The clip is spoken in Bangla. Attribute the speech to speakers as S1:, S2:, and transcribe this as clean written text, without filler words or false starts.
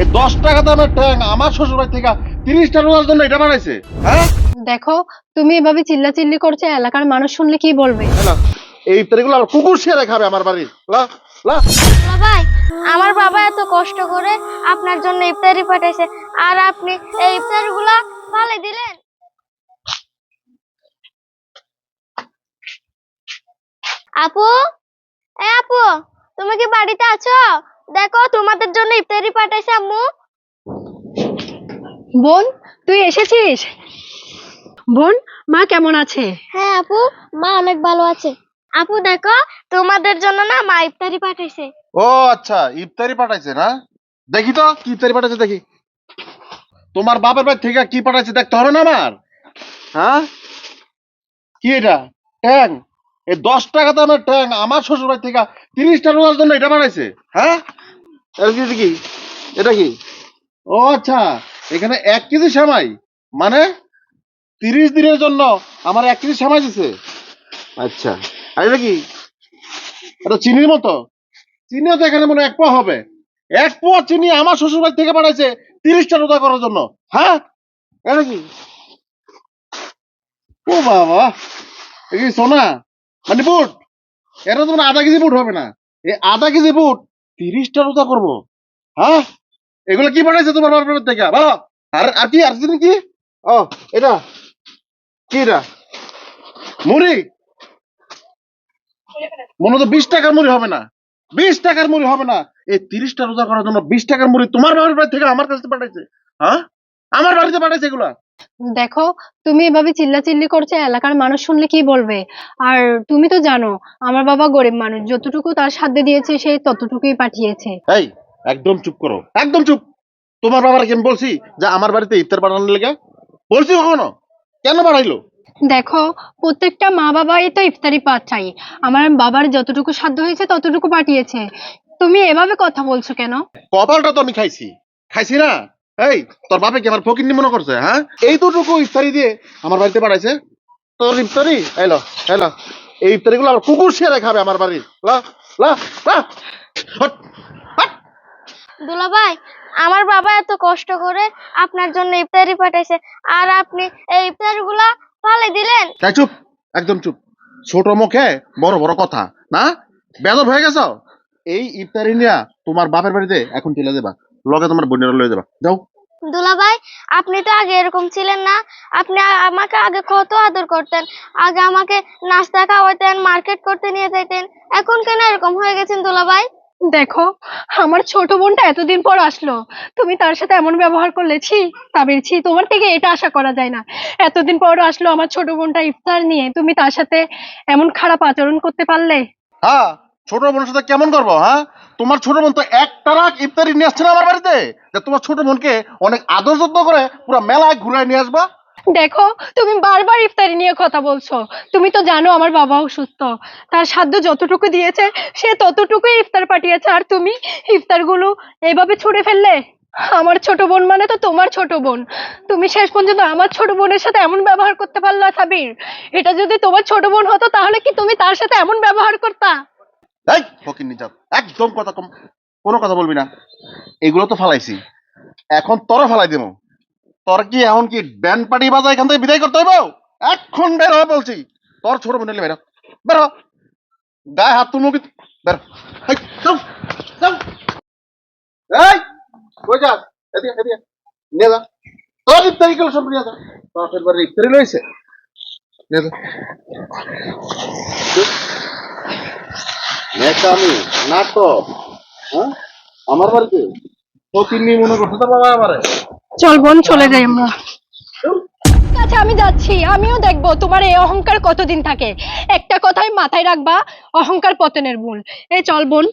S1: এই 10 টাকা দামের ট্যাং আমার শ্বশুর বাড়ি থেকে 30টা রোজার জন্য এটা বানাইছে। হ্যাঁ
S2: দেখো, তুমি এভাবে চিল্লাচিল্লি করছো, এলাকার মানুষ শুনলে কি বলবে?
S1: না, এই ইফতারিগুলো আমার কুকুর শিয়ারে খাবে আমার বাড়ির। লা লা
S3: ভাই, আমার বাবা এত কষ্ট করে আপনার জন্য ইফতারি পাঠাইছে, আর আপনি এই ইফতারিগুলা ফালাই দিলেন। আপু, আপু, তুমি কি বাড়িতে আছো? দেখো, তোমাদের জন্য ইফতারি পাঠাইছে আম্মু।
S2: বোন, তুই এসেছিস? বোন, মা কেমন আছে?
S3: হ্যাঁ আপু, মা অনেক ভালো আছে। আপু দেখো, তোমাদের জন্য না মা ইফতারি পাঠাইছে।
S1: ও আচ্ছা, ইফতারি পাঠাইছে না? দেখি তো কি ইফতারি পাঠাইছে দেখি। তোমার বাবার বাড়ি থেকে কি পাঠাইছে দেখতে হবে না আমার? হ্যাঁ, কি এটা? ট্যাং? এই 10 টাকা দামের ট্যাং আমার শ্বশুর বাড়ি থেকে 30টা রোজার জন্য এটা বানাইছে। হ্যাঁ, এটা কি? এটা কি? ও আচ্ছা, এখানে 1 কেজি সেমাই, মানে 30 দিনের জন্য আমার 1 কেজি সেমাই দিছে। আচ্ছা, আর এটা কি? এটা চিনির মতো। চিনিও তো এখানে মনে হয় 1 পোয়া হবে। 1 পোয়া চিনি আমার শ্বশুর বাড়ি থেকে পাঠাইছে 30টা রোজা করার জন্য। হ্যাঁ, এটা কি? ও বাবা, এটা কি সোনা? মানে বুট? এটা তো মানে 1/2 কেজি বুট হবে না। এই 1/2 কেজি বুট 30টা রোজা করবো? হ্যাঁ, এগুলো কি বানাইছে তোমার বাবার থেকে বলো? আর আর কি, আর জিনিস কি? ও এটা কি? এটা মুড়ি? মনে তো 20 টাকার মুড়ি হবে না। 20 টাকার মুড়ি হবে না। এই 30টা রোজা করার জন্য 20 টাকার মুড়ি তোমার বাবার বাড়ি থেকে আমার কাছে পাঠাইছে। হ্যাঁ, আমার বাড়িতে পাঠাইছে এগুলা।
S2: দেখো, তুমি এভাবে চিল্লাচিল্লি করছো, এলাকার মানুষ শুনলে কি বলবে? আর তুমি তো জানো, আমার বাবা গরিব মানুষ, যতটুকু তার সাধ্যে দিয়েছে সে ততটুকুই পাঠিয়েছে।
S1: এই একদম চুপ করো, একদম চুপ। তোমার বাবার কি আমি বলছি যে আমার বাড়িতে ইফতার পাঠানোর লেগে? বলছি কখনো? কেন পাঠাইলো?
S2: দেখো, প্রত্যেকটা মা বাবাই তো ইফতারি চাই। আমার বাবার যতটুকু সাধ্য হয়েছে ততটুকু পাঠিয়েছে। তুমি এভাবে কথা বলছো কেন?
S1: কপালটা তো আমি খাইছি, খাইছি না? এই তোর বাপে কি আমার ফকিন্নি মনে করছে? হ্যাঁ, এই দুটুকু ইফতারি দিয়ে আমার বাড়িতে পাঠাইছে। তোর ইফতারি এলো এলো, এই ইফতারি গুলো আমার কুকুর শিয়ারে খাবে আমার বাড়ির। লা লা লা হট, হট।
S3: দুলা ভাই, আমার বাবা এত কষ্ট করে আপনার জন্য ইফতারি পাঠাইছে, আর আপনি এই ইফতারিগুলা ফালাই দিলেন।
S1: তাই চুপ, একদম চুপ। ছোট মুখে বড় বড় কথা না? বেদব হয়ে গেছো। এই ইফতারি নিয়ে তোমার বাপের বাড়িতে এখন চলে যাবা, লগে তোমার বোনেরা লয়ে যাবা, যাও।
S3: দুলা ভাই, আপনি তো আগে এরকম ছিলেন না। আপনি আমাকে আগে কত আদর করতেন, আগে আমাকে নাস্তা খাওয়াতেন, মার্কেট করতে নিয়ে যেতেন। এখন কেন এরকম হয়ে গেছেন দুলা ভাই?
S2: দেখো, আমার ছোট বোনটা এতদিন পর আসলো, তুমি তার সাথে এমন ব্যবহার করলে, ছি তাবির ছি, তোমার থেকে এটা আশা করা যায় না। এতদিন পর আসলো আমার ছোট বোনটা ইফতার নিয়ে, তুমি তার সাথে এমন খারাপ আচরণ করতে পারলে?
S1: হ্যাঁ, ছোট বোনের সাথে কেমন করবো? হ্যাঁ, তোমার ছোট বোন তো একটা রাত ইফতারি নিয়ে আসছে না আমার বাড়িতে, যে তোমার ছোট বোনকে অনেক আদর যত্ন করে পুরো মেলায় ঘুরায় নিয়ে আসবা।
S2: দেখো, তুমি বারবার ইফতারি নিয়ে কথা বলছো। তুমি তো জানো আমার বাবা অসুস্থ, তার সাধ্য যতটুকু দিয়েছে সে ততটুকুই ইফতার পাঠিয়েছে, আর তুমি ইফতারগুলো এভাবে ছুঁড়ে ফেললে। আমার ছোট বোন মানে তো তোমার ছোট বোন, তুমি শেষ পর্যন্ত আমার ছোট বোনের সাথে এমন ব্যবহার করতে পারলা সাবির? এটা যদি তোমার ছোট বোন হতো তাহলে কি তুমি তার সাথে এমন ব্যবহার করতা?
S1: এই ফকির নিজাত, একদম কথা কম, কোনো কথা বলবি না। এগুলো তো ফালাইছি, এখন তোরা ফালাই দেবো। তোর কি এখন কি ব্যান্ড পার্টি বাজা এখান থেকে বিদায় করতে হইব? এখন বের হ বলছি। তোর ছোট বোন বের হ, বের হ। গায়ে হাত তুলবো কি? বের হ। এই, যাও, যাও। এই, কই যাস? এদিকে, এদিকে। নিয়ে যা। তোর ইফতারি গুলো সব নিয়ে যা। বাপের বাড়ির ইফতারি লইছে। নিয়ে যা। নেকামি, নাটক, হ্যাঁ? আমার বাড়িতে ফকির নিয়ে মনে করছে তোর বাবা আমারে।
S2: চল বোন, চলে যাই আমরা। আচ্ছা, আমি যাচ্ছি, আমিও দেখবো তোমার এই অহংকার কতদিন থাকে। একটা কথাই মাথায় রাখবা, অহংকার পতনের মূল। এই চল বোন।